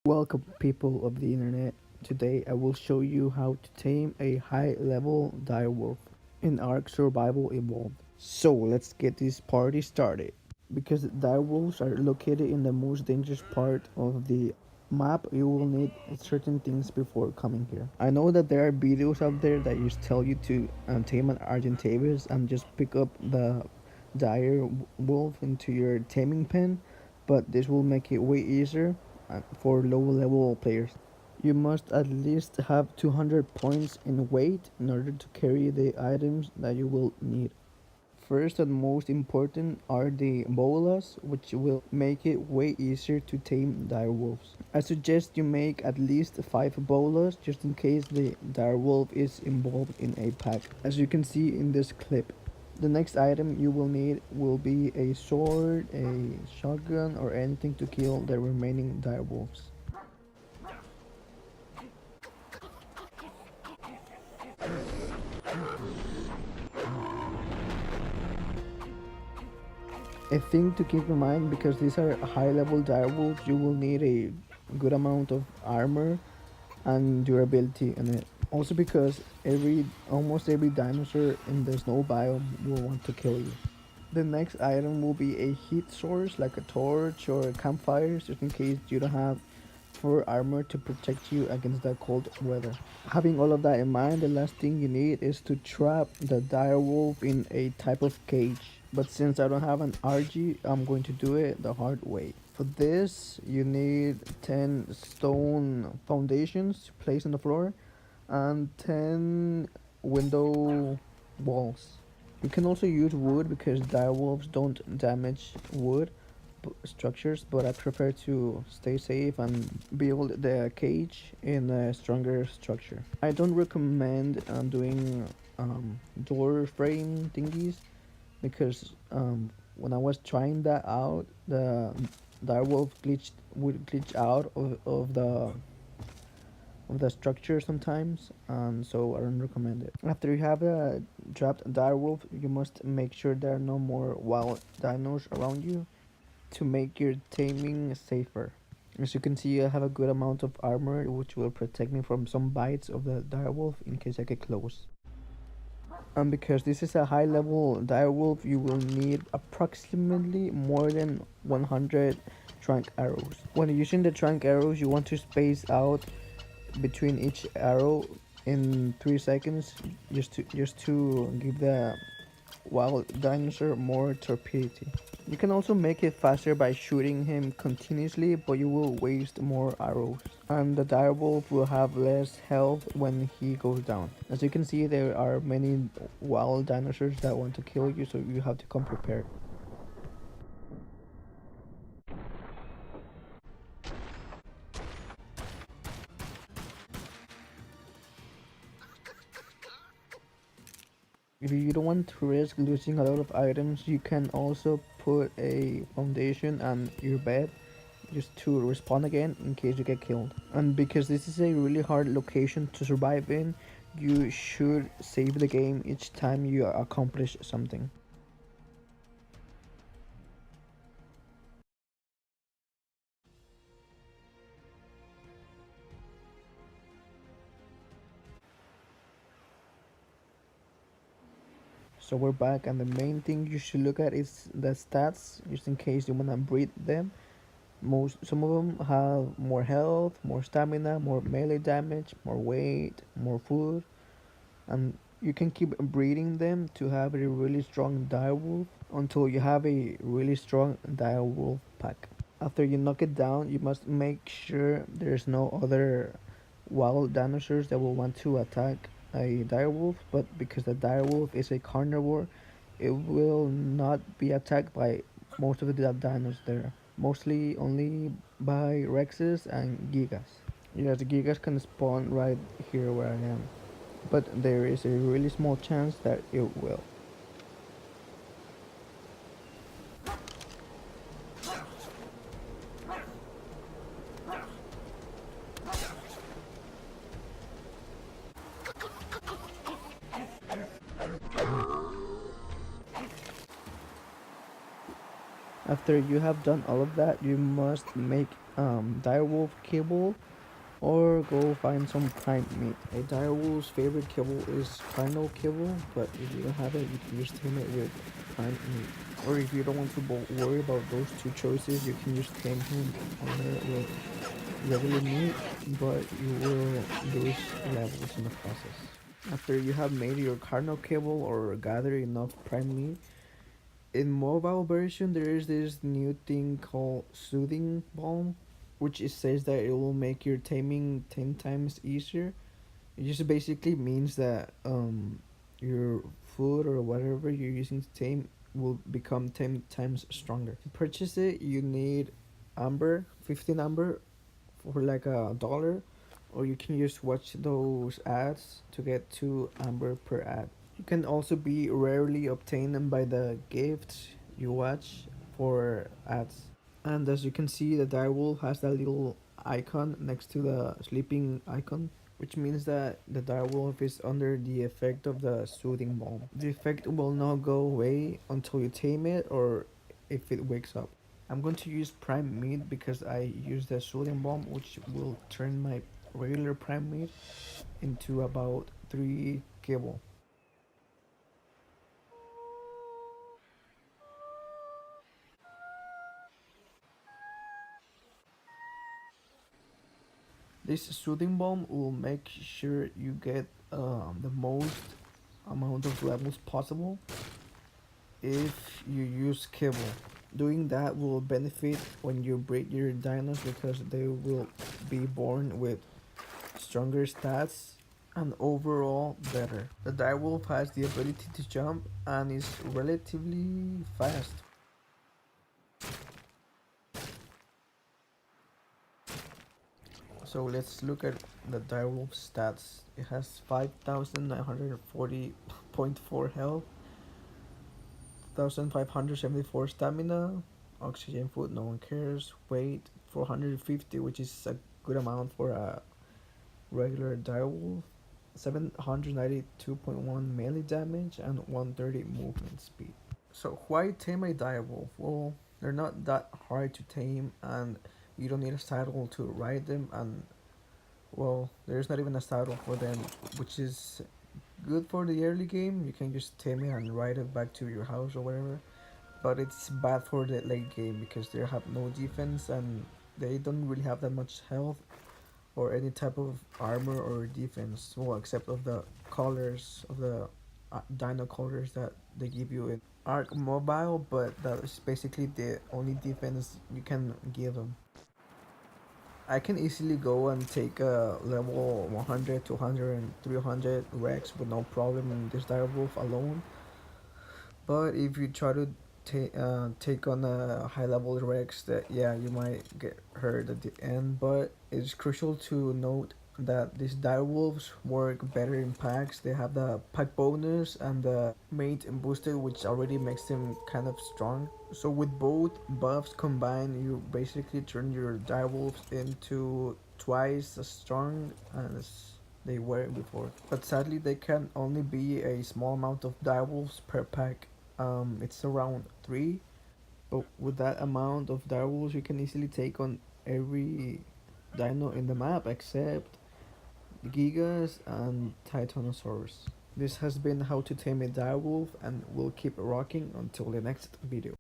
Welcome people of the internet. Today I will show you how to tame a high level direwolf in Ark Survival Evolved. So let's get this party started. Because direwolves are located in the most dangerous part of the map, you will need certain things before coming here. I know that there are videos out there that just tell you to tame an Argentavis and just pick up the dire wolf into your taming pen, but this will make it way easier for low level players. You must at least have 200 points in weight in order to carry the items that you will need. First and most important are the bolas, which will make it way easier to tame direwolves. I suggest you make at least 5 bolas just in case the direwolf is involved in a pack, as you can see in this clip. The next item you will need will be a sword, a shotgun, or anything to kill the remaining direwolves. A thing to keep in mind, because these are high level direwolves, you will need a good amount of armor and durability in it. Also because almost every dinosaur in the snow biome will want to kill you. The next item will be a heat source like a torch or a campfire, just in case you don't have fur armor to protect you against the cold weather. Having all of that in mind, the last thing you need is to trap the direwolf in a type of cage. But since I don't have an RG, I'm going to do it the hard way. For this, you need 10 stone foundations to place on the floor and 10 window walls. You can also use wood because direwolves don't damage wood structures, but I prefer to stay safe and build the cage in a stronger structure. I don't recommend doing door frame thingies because when I was trying that out, the direwolf would glitch out of the structure sometimes, and so I don't recommend it. After you have a trapped direwolf, you must make sure there are no more wild dinos around you to make your taming safer. As you can see, I have a good amount of armor which will protect me from some bites of the direwolf in case I get close. And because this is a high level direwolf, you will need approximately more than 100 trunk arrows. When using the trunk arrows, you want to space out between each arrow in 3 seconds just to give the wild dinosaur more torpidity. You can also make it faster by shooting him continuously, but you will waste more arrows. And the direwolf will have less health when he goes down. As you can see, there are many wild dinosaurs that want to kill you, so you have to come prepared. If you don't want to risk losing a lot of items, you can also put a foundation and your bed just to respawn again in case you get killed. And because this is a really hard location to survive in, you should save the game each time you accomplish something. So we're back, and the main thing you should look at is the stats, just in case you wanna breed them. Some of them have more health, more stamina, more melee damage, more weight, more food, and you can keep breeding them to have a really strong direwolf until you have a really strong direwolf pack. After you knock it down, you must make sure there's no other wild dinosaurs that will want to attack a direwolf, but because the direwolf is a carnivore, it will not be attacked by most of the dinos there. Mostly only by Rexes and Gigas. Yes, the Gigas can spawn right here where I am, but there is a really small chance that it will. After you have done all of that, you must make direwolf kibble or go find some prime meat. A direwolf's favorite kibble is carno kibble, but if you don't have it, you can just tame it with prime meat. Or if you don't want to worry about those two choices, you can just tame him on her with regular meat, but you will lose levels in the process. After you have made your carno kibble or gather enough prime meat, in mobile version there is this new thing called soothing balm, which it says that it will make your taming 10 times easier. It just basically means that your food or whatever you're using to tame will become 10 times stronger. To purchase it, you need amber, 15 amber for like $1, or you can just watch those ads to get 2 amber per ad. You can also be rarely obtained by the gifts you watch for ads. And as you can see, the direwolf has that little icon next to the sleeping icon, which means that the direwolf is under the effect of the soothing balm. The effect will not go away until you tame it or if it wakes up. I'm going to use prime meat because I use the soothing balm, which will turn my regular prime meat into about 3 kibble. This soothing balm will make sure you get the most amount of levels possible if you use kibble. Doing that will benefit when you breed your dinos because they will be born with stronger stats and overall better. The direwolf has the ability to jump and is relatively fast. So let's look at the direwolf stats. It has 5,940.4 health, 1,574 stamina, oxygen food, no one cares, weight 450, which is a good amount for a regular direwolf, 792.1 melee damage, and 130 movement speed. So why tame a direwolf? Well, they're not that hard to tame, and you don't need a saddle to ride them, and well, there's not even a saddle for them, which is good for the early game. You can just tame it and ride it back to your house or whatever. But it's bad for the late game because they have no defense and they don't really have that much health or any type of armor or defense. Well, except of the colors of the dino colors that they give you in Ark Mobile, but that is basically the only defense you can give them. I can easily go and take a level 100, 200, and 300 Rex with no problem in this direwolf alone. But if you try to take on a high level Rex, that yeah, you might get hurt at the end. But it's crucial to note that these direwolves work better in packs. They have the pack bonus and the mate boosted, which already makes them kind of strong. So with both buffs combined, you basically turn your direwolves into twice as strong as they were before. But sadly, they can only be a small amount of direwolves per pack. It's around 3, but with that amount of direwolves, you can easily take on every dino in the map except Gigas and Titanosaurus. This has been how to tame a direwolf, and we'll keep rocking until the next video.